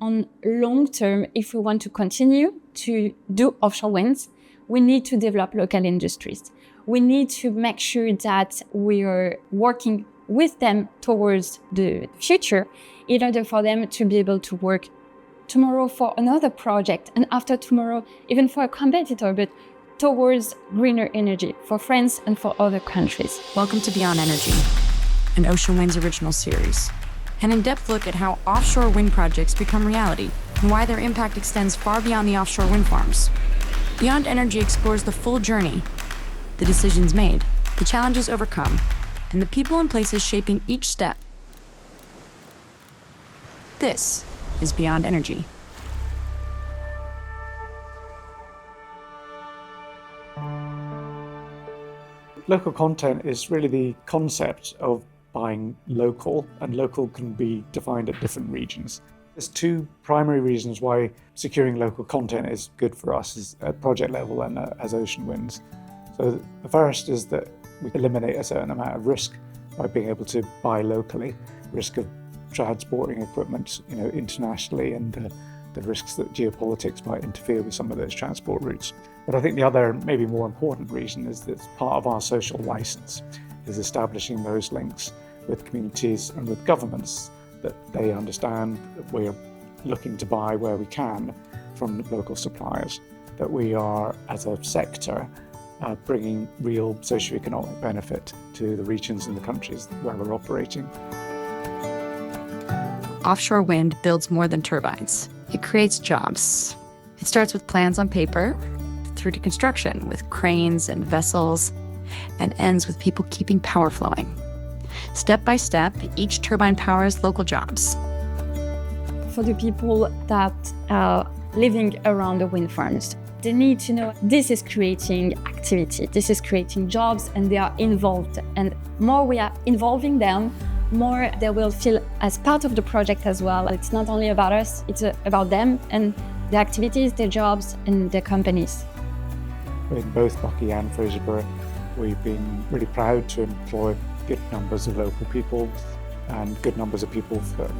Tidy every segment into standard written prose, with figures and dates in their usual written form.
on long term, if we want to continue to do offshore winds, we need to develop local industries. We need to make sure that we are working with them towards the future in order for them to be able to work tomorrow for another project and after tomorrow even for a competitor, but towards greener energy for France and for other countries. Welcome to Beyond Energy, an Ocean Winds original series. An in-depth look at how offshore wind projects become reality and why their impact extends far beyond the offshore wind farms. Beyond Energy explores the full journey, the decisions made, the challenges overcome, and the people and places shaping each step. This is Beyond Energy. Local content is really the concept of buying local, and local can be defined at different regions. There's two primary reasons why securing local content is good for us is at project level and as Ocean Winds. So the first is that we eliminate a certain amount of risk by being able to buy locally, risk of transporting equipment, internationally, and the risks that geopolitics might interfere with some of those transport routes. But I think the other, maybe more important reason is that part of our social license is establishing those links with communities and with governments, that they understand that we're looking to buy where we can from local suppliers, that we are, as a sector, bringing real socioeconomic benefit to the regions and the countries where we're operating. Offshore wind builds more than turbines. It creates jobs. It starts with plans on paper, through to construction with cranes and vessels, and ends with people keeping power flowing. Step by step, each turbine powers local jobs. For the people that are living around the wind farms, they need to know this is creating activity, this is creating jobs, and they are involved. And more we are involving them, more they will feel as part of the project as well. It's not only about us, it's about them and their activities, their jobs, and their companies. In both Buckie and Fraserburgh, we've been really proud to employ good numbers of local people and good numbers of people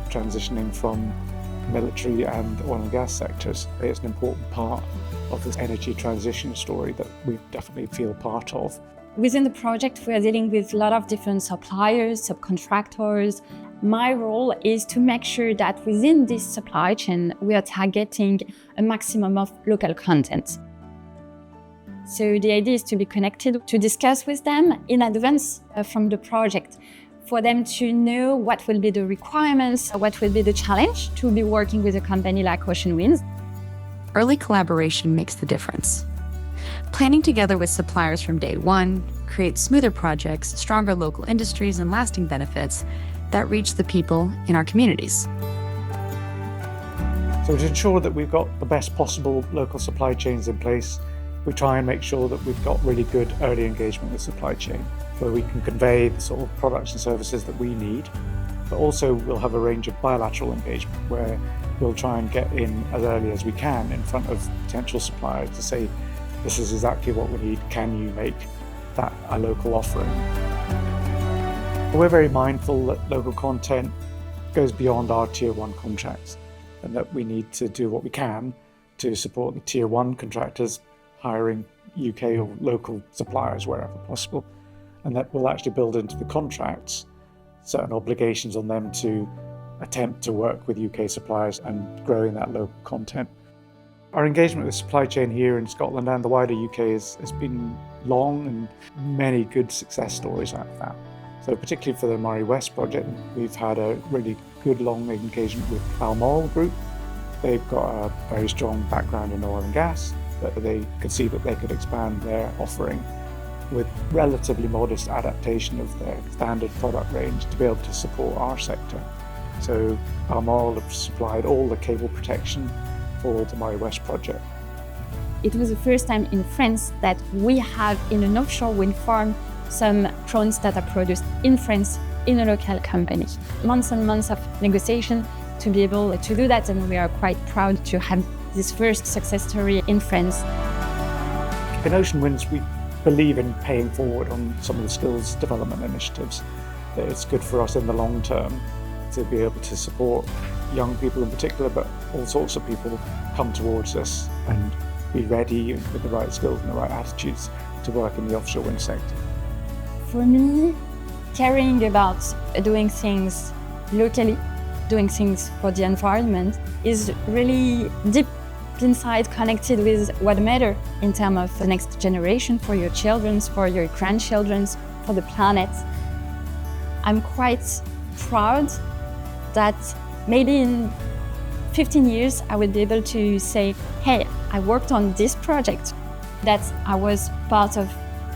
transitioning from military and oil and gas sectors. It's an important part of this energy transition story that we definitely feel part of. Within the project, we are dealing with a lot of different suppliers, subcontractors. My role is to make sure that within this supply chain, we are targeting a maximum of local content. So the idea is to be connected, to discuss with them in advance from the project, for them to know what will be the requirements, what will be the challenge to be working with a company like Ocean Winds. Early collaboration makes the difference. Planning together with suppliers from day one creates smoother projects, stronger local industries, and lasting benefits that reach the people in our communities. So to ensure that we've got the best possible local supply chains in place, we try and make sure that we've got really good early engagement with supply chain, where we can convey the sort of products and services that we need, but also we'll have a range of bilateral engagement where we'll try and get in as early as we can in front of potential suppliers to say, this is exactly what we need, can you make that a local offering? We're very mindful that local content goes beyond our Tier 1 contracts, and that we need to do what we can to support the Tier 1 contractors hiring UK or local suppliers wherever possible, and that will actually build into the contracts certain obligations on them to attempt to work with UK suppliers and growing that local content. Our engagement with supply chain here in Scotland and the wider UK has been long, and many good success stories out of that. So particularly for the Moray West project, we've had a really good long engagement with Balmoral Group. They've got a very strong background in oil and gas, but they could see that they could expand their offering with relatively modest adaptation of their standard product range to be able to support our sector. So Balmoral have supplied all the cable protection for the Moray West project. It was the first time in France that we have in an offshore wind farm some drones that are produced in France in a local company. Months and months of negotiation to be able to do that, and we are quite proud to have this first success story in France. In Ocean Winds, we believe in paying forward on some of the skills development initiatives, that it's good for us in the long term to be able to support young people in particular, but all sorts of people come towards us and be ready with the right skills and the right attitudes to work in the offshore wind sector. For me, caring about doing things locally, doing things for the environment is really deep inside connected with what matters in terms of the next generation, for your children, for your grandchildren, for the planet. I'm quite proud that maybe in 15 years I will be able to say, hey, I worked on this project, that I was part of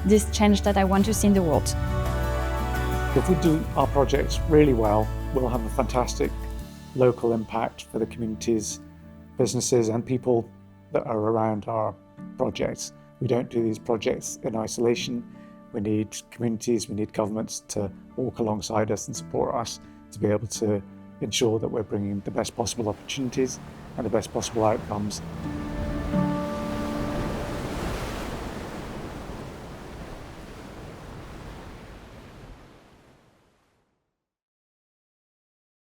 this change that I want to see in the world. If we do our projects really well, we'll have a fantastic local impact for the communities, businesses and people that are around our projects. We don't do these projects in isolation. We need communities, we need governments to walk alongside us and support us to be able to ensure that we're bringing the best possible opportunities and the best possible outcomes